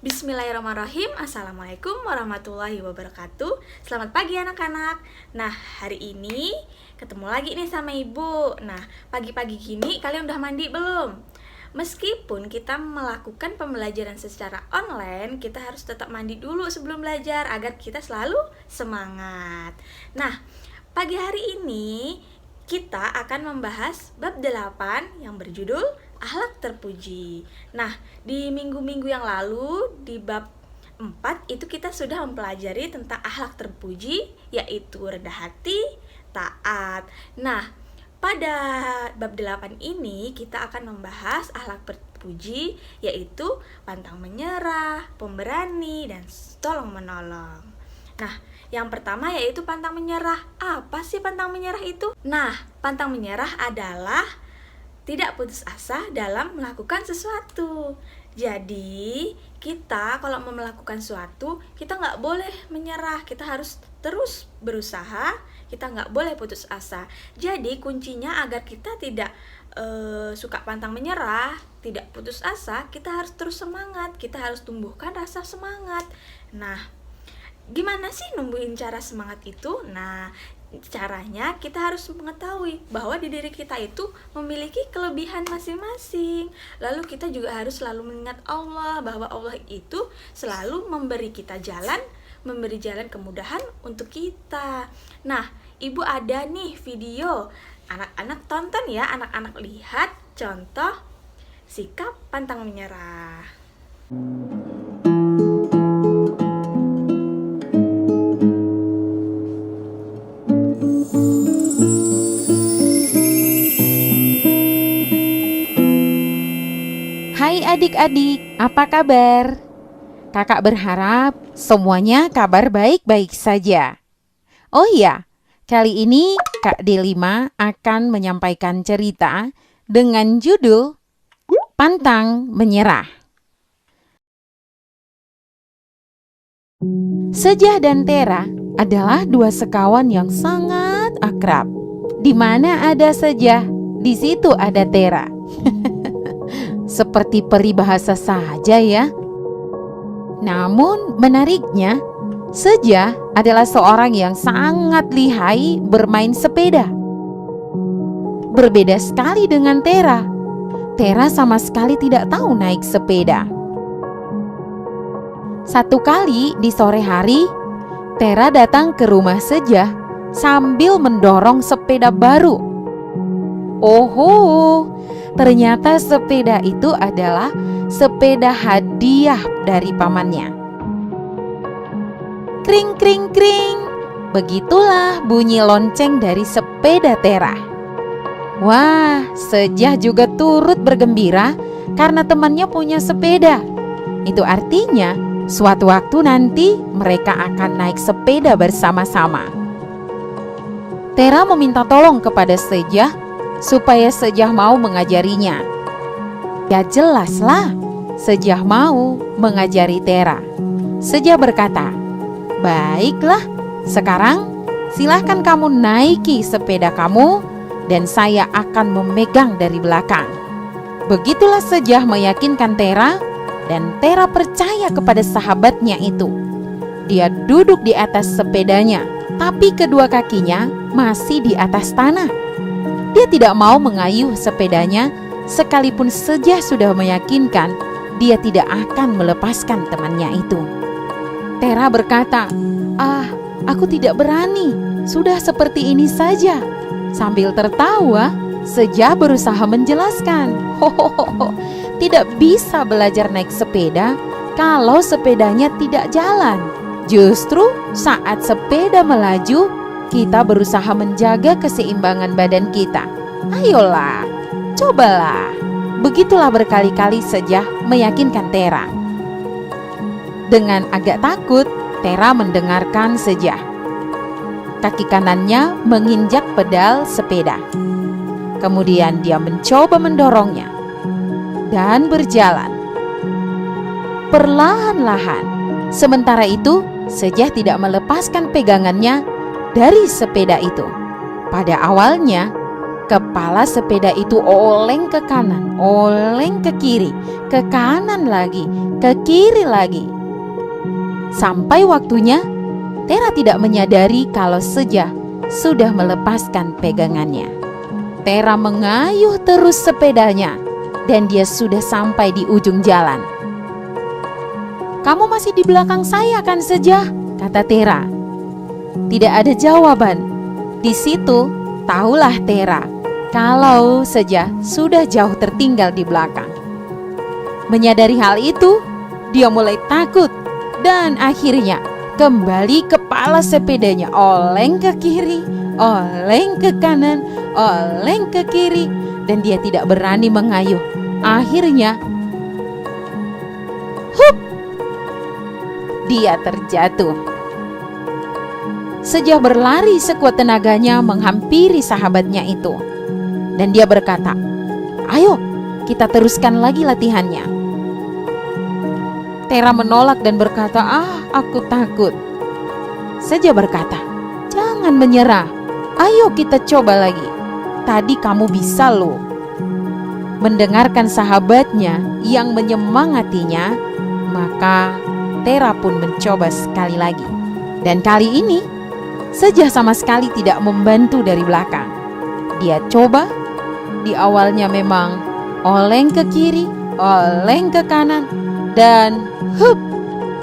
Bismillahirrahmanirrahim. Assalamualaikum warahmatullahi wabarakatuh. Selamat pagi anak-anak. Nah, hari ini ketemu lagi nih sama ibu. Nah, pagi-pagi gini kalian udah mandi belum? Meskipun kita melakukan pembelajaran secara online, kita harus tetap mandi dulu sebelum belajar agar kita selalu semangat. Nah, pagi hari ini kita akan membahas bab 8 yang berjudul Akhlak Terpuji. Nah, di minggu-minggu yang lalu di bab 4 itu kita sudah mempelajari tentang akhlak terpuji, yaitu rendah hati, taat. Nah, pada bab 8 ini kita akan membahas akhlak terpuji, yaitu pantang menyerah, pemberani, dan tolong menolong. Nah, yang pertama yaitu pantang menyerah. Apa sih pantang menyerah itu? Nah, pantang menyerah adalah tidak putus asa dalam melakukan sesuatu. Jadi, kita kalau mau melakukan sesuatu, kita nggak boleh menyerah. Kita harus terus berusaha, kita nggak boleh putus asa. Jadi, kuncinya agar kita tidak suka pantang menyerah, tidak putus asa, kita harus terus semangat. Kita harus tumbuhkan rasa semangat. Nah, gimana sih numbuhin cara semangat itu? Nah, caranya kita harus mengetahui bahwa di diri kita itu memiliki kelebihan masing-masing. Lalu kita juga harus selalu mengingat Allah, bahwa Allah itu selalu memberi kita jalan, memberi jalan kemudahan untuk kita. Nah, ibu ada nih video, anak-anak tonton ya, anak-anak lihat contoh sikap pantang menyerah. Hai adik-adik, apa kabar? Kakak berharap semuanya kabar baik-baik saja. Oh iya, kali ini Kak Delima akan menyampaikan cerita dengan judul Pantang Menyerah. Sejah dan Tera adalah dua sekawan yang sangat akrab. Di mana ada Sejah, di situ ada Tera. Seperti peribahasa saja ya. Namun menariknya, Sejah adalah seorang yang sangat lihai bermain sepeda. Berbeda sekali dengan Tera. Tera sama sekali tidak tahu naik sepeda. Satu kali di sore hari, Tera datang ke rumah Sejah sambil mendorong sepeda baru. Oho, ternyata sepeda itu adalah sepeda hadiah dari pamannya. Kring kring kring, begitulah bunyi lonceng dari sepeda Tera. Wah, Sejah juga turut bergembira karena temannya punya sepeda. Itu artinya suatu waktu nanti mereka akan naik sepeda bersama-sama. Tera meminta tolong kepada Sejah supaya Sejah mau mengajarinya. Ya jelaslah, Sejah mau mengajari Tera. Sejah berkata, "Baiklah, sekarang silahkan kamu naiki sepeda kamu dan saya akan memegang dari belakang." Begitulah Sejah meyakinkan Tera dan Tera percaya kepada sahabatnya itu. Dia duduk di atas sepedanya, tapi kedua kakinya masih di atas tanah. Dia tidak mau mengayuh sepedanya sekalipun Sejah sudah meyakinkan dia tidak akan melepaskan temannya itu. Tera berkata, aku tidak berani, sudah seperti ini saja." Sambil tertawa, Sejah berusaha menjelaskan, tidak bisa belajar naik sepeda kalau sepedanya tidak jalan. Justru saat sepeda melaju, kita berusaha menjaga keseimbangan badan kita. Ayolah, cobalah. Begitulah berkali-kali Sejah meyakinkan Tera. Dengan agak takut, Tera mendengarkan Sejah. Kaki kanannya menginjak pedal sepeda. Kemudian dia mencoba mendorongnya dan berjalan perlahan-lahan. Sementara itu, Sejah tidak melepaskan pegangannya dari sepeda itu. Pada awalnya, kepala sepeda itu oleng ke kanan, oleng ke kiri, ke kanan lagi, ke kiri lagi. Sampai waktunya, Tera tidak menyadari kalau Sejah sudah melepaskan pegangannya. Tera mengayuh terus sepedanya dan dia sudah sampai di ujung jalan. "Kamu masih di belakang saya kan, Sejah?" kata Tera. Tidak ada jawaban. Di situ tahulah Tera kalau Sejah sudah jauh tertinggal di belakang. Menyadari hal itu, dia mulai takut dan akhirnya kembali kepala sepedanya oleng ke kiri, oleng ke kanan, oleng ke kiri, dan dia tidak berani mengayuh. Akhirnya, hup! Dia terjatuh. Sejah berlari sekuat tenaganya menghampiri sahabatnya itu. Dan dia berkata, "Ayo, kita teruskan lagi latihannya." Tera menolak dan berkata, "Aku takut." Sejah berkata, "Jangan menyerah. Ayo kita coba lagi. Tadi kamu bisa loh." Mendengarkan sahabatnya yang menyemangatinya, maka Tera pun mencoba sekali lagi. Dan kali ini, Sejah sama sekali tidak membantu dari belakang. Dia coba, di awalnya memang oleng ke kiri, oleng ke kanan, dan hup,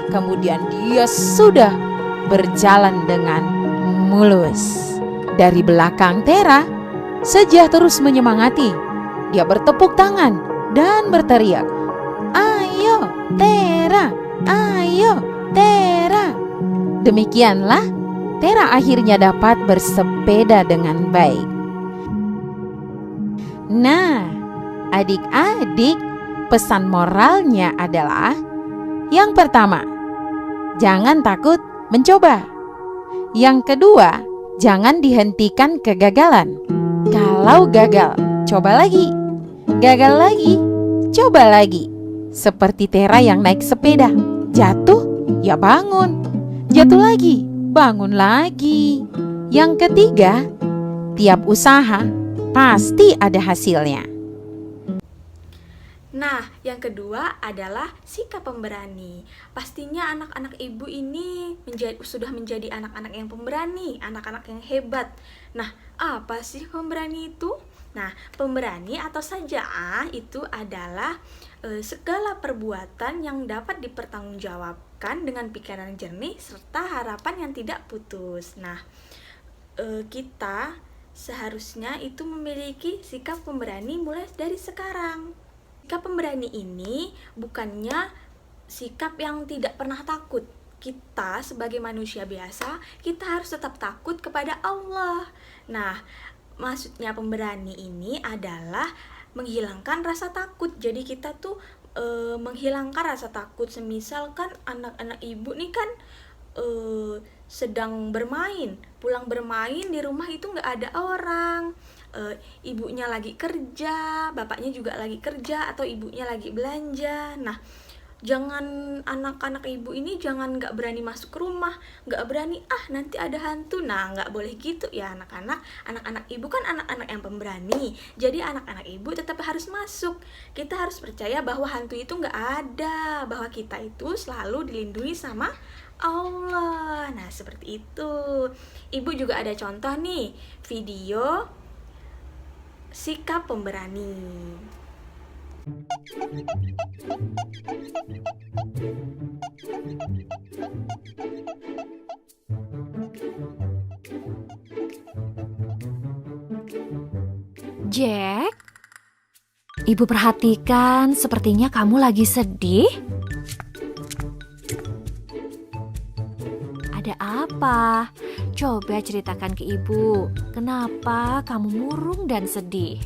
kemudian dia sudah berjalan dengan mulus. Dari belakang Tera, Sejah terus menyemangati. Dia bertepuk tangan dan berteriak, "Ayo Tera, ayo Tera." Demikianlah Tera akhirnya dapat bersepeda dengan baik. Nah, adik-adik, pesan moralnya adalah yang pertama, jangan takut mencoba. Yang kedua, jangan dihentikan kegagalan. Kalau gagal, coba lagi. Gagal lagi, coba lagi. Seperti Tera yang naik sepeda, jatuh, ya bangun. Jatuh lagi, bangun lagi. Yang ketiga, tiap usaha pasti ada hasilnya. Nah, yang kedua adalah sikap pemberani. Pastinya anak-anak ibu ini sudah menjadi anak-anak yang pemberani, anak-anak yang hebat. Nah, apa sih pemberani itu? Nah, pemberani atau Saja'ah itu adalah segala perbuatan yang dapat dipertanggungjawabkan dengan pikiran jernih serta harapan yang tidak putus. Nah, kita seharusnya itu memiliki sikap pemberani mulai dari sekarang. Sikap pemberani ini bukannya sikap yang tidak pernah takut. Kita sebagai manusia biasa, kita harus tetap takut kepada Allah. Nah, maksudnya pemberani ini adalah menghilangkan rasa takut. Jadi kita tuh menghilangkan rasa takut. Semisal kan anak-anak ibu nih kan sedang bermain, pulang bermain di rumah itu nggak ada orang. Ibunya lagi kerja, bapaknya juga lagi kerja, atau ibunya lagi belanja. Nah, jangan anak-anak ibu ini jangan nggak berani masuk ke rumah, nggak berani nanti ada hantu. Nah, nggak boleh gitu ya anak-anak. Anak-anak ibu kan anak-anak yang pemberani, jadi anak-anak ibu tetap harus masuk. Kita harus percaya bahwa hantu itu nggak ada, bahwa kita itu selalu dilindungi sama Allah. Nah, seperti itu. Ibu juga ada contoh nih, video sikap pemberani. Jack, Ibu perhatikan sepertinya kamu lagi sedih. Ada apa? Coba ceritakan ke Ibu, kenapa kamu murung dan sedih?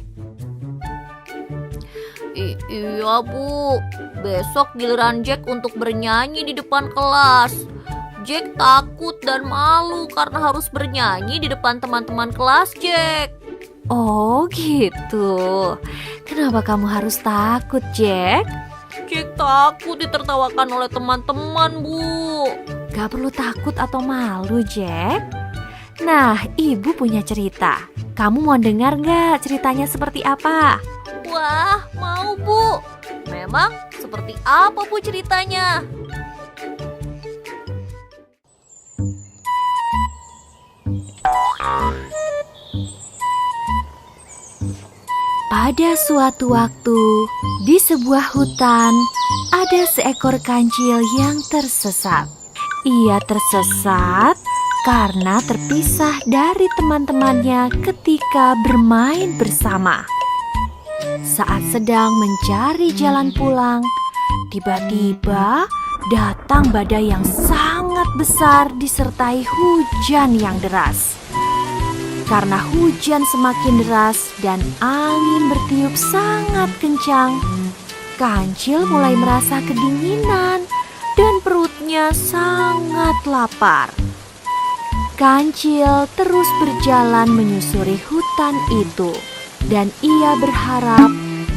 Iya Bu, besok giliran Jack untuk bernyanyi di depan kelas. Jack takut dan malu karena harus bernyanyi di depan teman-teman kelas Jack. Oh gitu. Kenapa kamu harus takut, Jack? Jack takut ditertawakan oleh teman-teman Bu. Gak perlu takut atau malu, Jack. Nah, Ibu punya cerita. Kamu mau dengar nggak ceritanya seperti apa? Wah, mau Bu. Memang seperti apa Bu ceritanya? Pada suatu waktu, di sebuah hutan, ada seekor kancil yang tersesat. Ia tersesat karena terpisah dari teman-temannya ketika bermain bersama. Saat sedang mencari jalan pulang, tiba-tiba datang badai yang sangat besar disertai hujan yang deras. Karena hujan semakin deras dan angin bertiup sangat kencang, kancil mulai merasa kedinginan dan perutnya sangat lapar. Kancil terus berjalan menyusuri hutan itu dan ia berharap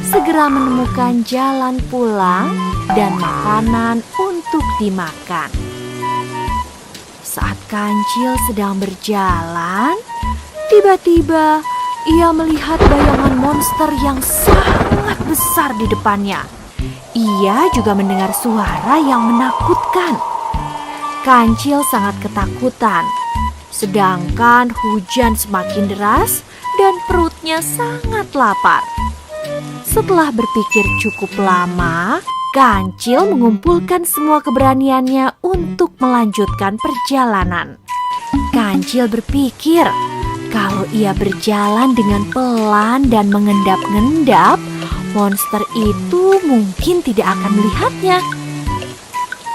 segera menemukan jalan pulang dan makanan untuk dimakan. Saat kancil sedang berjalan, tiba-tiba ia melihat bayangan monster yang sangat besar di depannya. Ia juga mendengar suara yang menakutkan. Kancil sangat ketakutan, sedangkan hujan semakin deras dan perutnya sangat lapar. Setelah berpikir cukup lama, Kancil mengumpulkan semua keberaniannya untuk melanjutkan perjalanan. Kancil berpikir, kalau ia berjalan dengan pelan dan mengendap-ngendap, monster itu mungkin tidak akan melihatnya.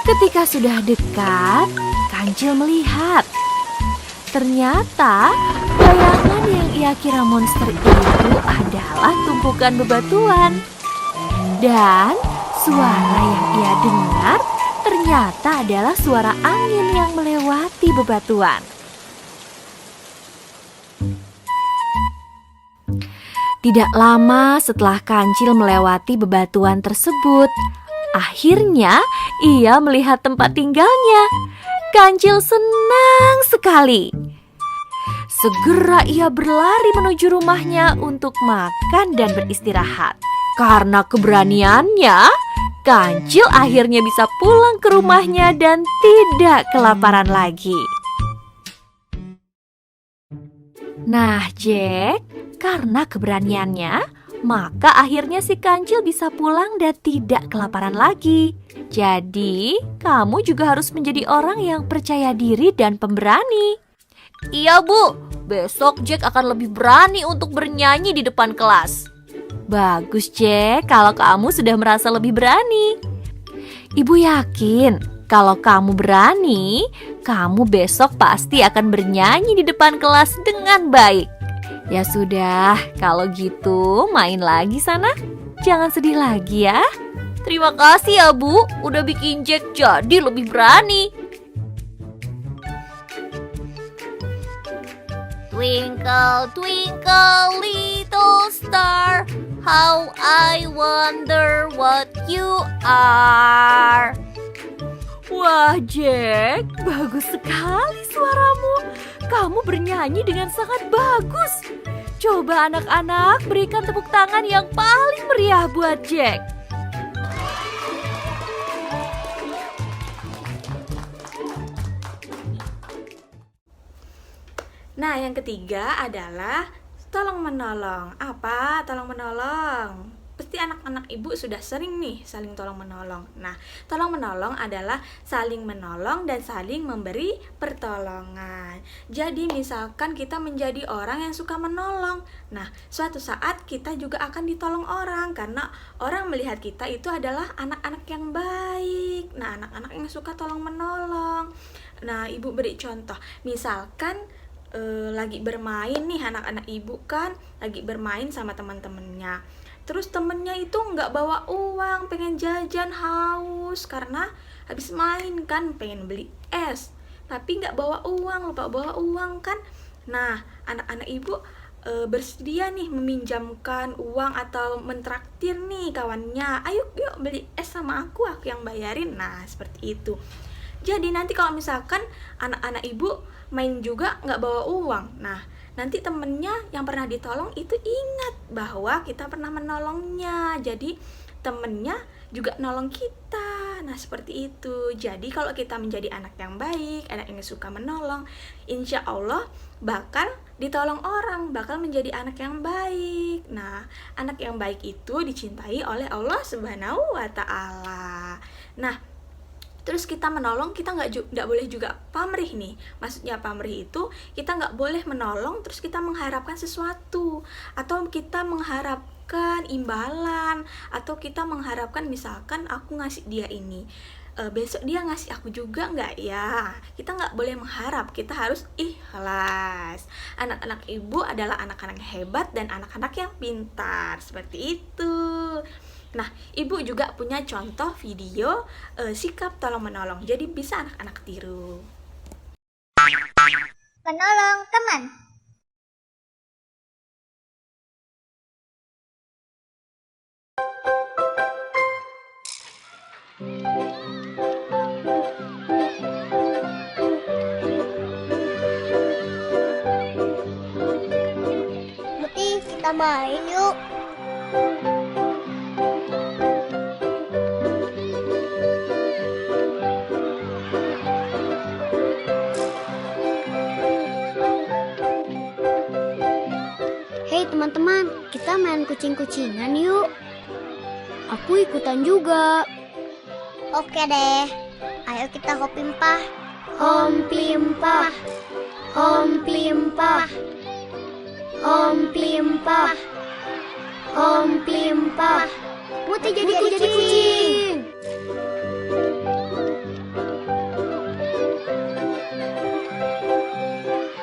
Ketika sudah dekat, Kancil melihat. Ternyata bayangan yang ia kira monster itu adalah tumpukan bebatuan. Dan suara yang ia dengar ternyata adalah suara angin yang melewati bebatuan. Tidak lama setelah Kancil melewati bebatuan tersebut, akhirnya ia melihat tempat tinggalnya. Kancil senang sekali. Segera ia berlari menuju rumahnya untuk makan dan beristirahat. Karena keberaniannya, Kancil akhirnya bisa pulang ke rumahnya dan tidak kelaparan lagi. Nah, Jack, karena keberaniannya, maka akhirnya si Kancil bisa pulang dan tidak kelaparan lagi. Jadi, kamu juga harus menjadi orang yang percaya diri dan pemberani. Iya Bu, besok Jack akan lebih berani untuk bernyanyi di depan kelas. Bagus, Jack, kalau kamu sudah merasa lebih berani. Ibu yakin kalau kamu berani, kamu besok pasti akan bernyanyi di depan kelas dengan baik. Ya sudah, kalau gitu main lagi sana. Jangan sedih lagi ya. Terima kasih ya Bu, udah bikin Jack jadi lebih berani. Twinkle, twinkle, little star, how I wonder what you are. Wah, Jack, bagus sekali suaramu. Kamu bernyanyi dengan sangat bagus. Coba anak-anak berikan tepuk tangan yang paling meriah buat Jack. Nah, yang ketiga adalah tolong menolong. Apa tolong menolong? Pasti anak-anak ibu sudah sering nih saling tolong menolong. Nah, tolong menolong adalah saling menolong dan saling memberi pertolongan. Jadi misalkan kita menjadi orang yang suka menolong, nah suatu saat kita juga akan ditolong orang karena orang melihat kita itu adalah anak-anak yang baik. Nah, anak-anak yang suka tolong menolong. Nah, ibu beri contoh. Misalkan lagi bermain nih anak-anak ibu kan lagi bermain sama teman-temannya. Terus temennya itu nggak bawa uang, pengen jajan, haus karena habis main kan, pengen beli es, tapi nggak bawa uang, lupa bawa uang kan. Nah, anak-anak ibu bersedia nih meminjamkan uang atau mentraktir nih kawannya, ayo yuk beli es sama aku yang bayarin. Nah, seperti itu. Jadi nanti kalau misalkan anak-anak ibu main juga nggak bawa uang, nah nanti temennya yang pernah ditolong itu ingat bahwa kita pernah menolongnya. Jadi temennya juga nolong kita. Nah, seperti itu. Jadi kalau kita menjadi anak yang baik, anak yang suka menolong, insya Allah bakal ditolong orang, bakal menjadi anak yang baik. Nah, anak yang baik itu dicintai oleh Allah Subhanahu wa Ta'ala. Nah, terus kita menolong, kita nggak boleh juga pamrih nih. Maksudnya pamrih itu kita nggak boleh menolong terus kita mengharapkan sesuatu, atau kita mengharapkan imbalan, atau kita mengharapkan misalkan aku ngasih dia ini, besok dia ngasih aku juga nggak ya. Kita nggak boleh mengharap, kita harus ikhlas. Anak-anak ibu adalah anak-anak yang hebat dan anak-anak yang pintar, seperti itu. Nah, ibu juga punya contoh video sikap tolong menolong, jadi bisa anak-anak tiru. Menolong teman. Muti, kita main yuk. Hei teman-teman, kita main kucing-kucingan yuk. Aku ikutan juga. Oke deh, ayo kita hopimpah. Hompimpah, hompimpah, hompimpah, hompimpah. Muti jadi kucing.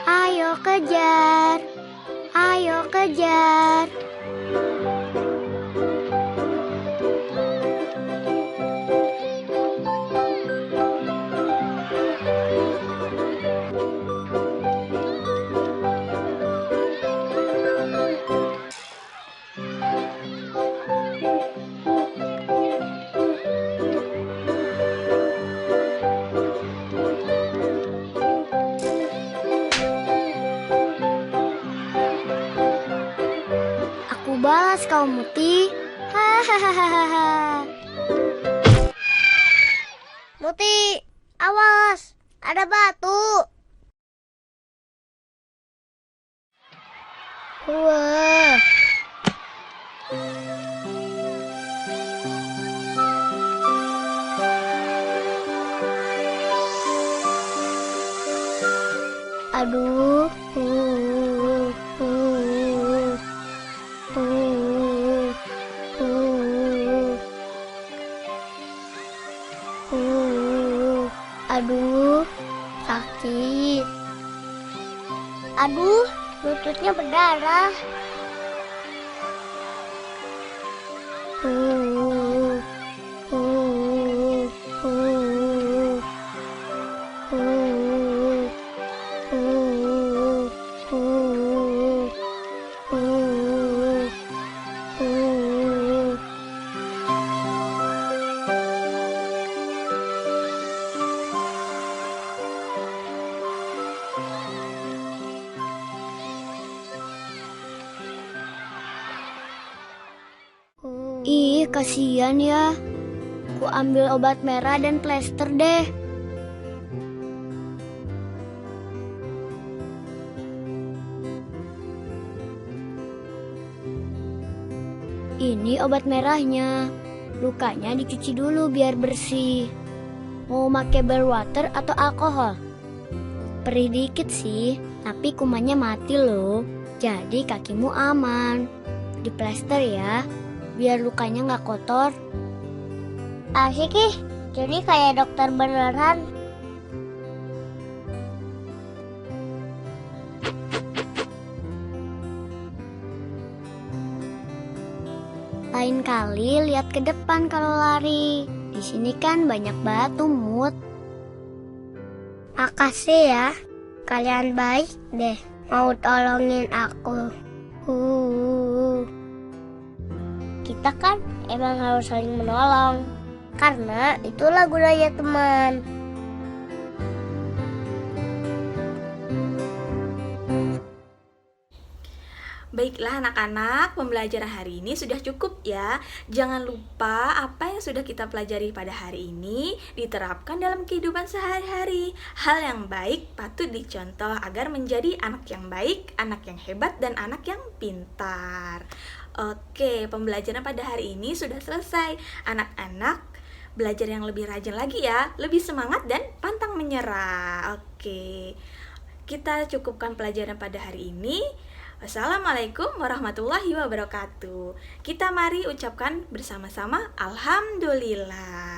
Ayo kejar, ayo kejar. Aku balas kau Muti. Hahaha. Muti, awas, ada batu. Wah. Aduh. Aduh, sakit. Aduh, lututnya berdarah. Ih, kasihan ya. Ku ambil obat merah dan plester deh. Ini obat merahnya. Lukanya dicuci dulu biar bersih. Mau pakai bar water atau alkohol? Perih dikit sih, tapi kumannya mati loh. Jadi kakimu aman. Di plester ya, biar lukanya nggak kotor. Asik ih, jadi kayak dokter beneran. Lain kali lihat ke depan kalau lari. Di sini kan banyak batu, Mut. Makasih ya, kalian baik deh mau tolongin aku. Kita kan emang harus saling menolong, karena itulah gunanya teman. Baiklah anak-anak, pembelajaran hari ini sudah cukup ya. Jangan lupa apa yang sudah kita pelajari pada hari ini diterapkan dalam kehidupan sehari-hari. Hal yang baik patut dicontoh agar menjadi anak yang baik, anak yang hebat, dan anak yang pintar. Oke, pembelajaran pada hari ini sudah selesai. Anak-anak belajar yang lebih rajin lagi ya, lebih semangat dan pantang menyerah. Oke, kita cukupkan pelajaran pada hari ini. Wassalamualaikum warahmatullahi wabarakatuh. Kita mari ucapkan bersama-sama Alhamdulillah.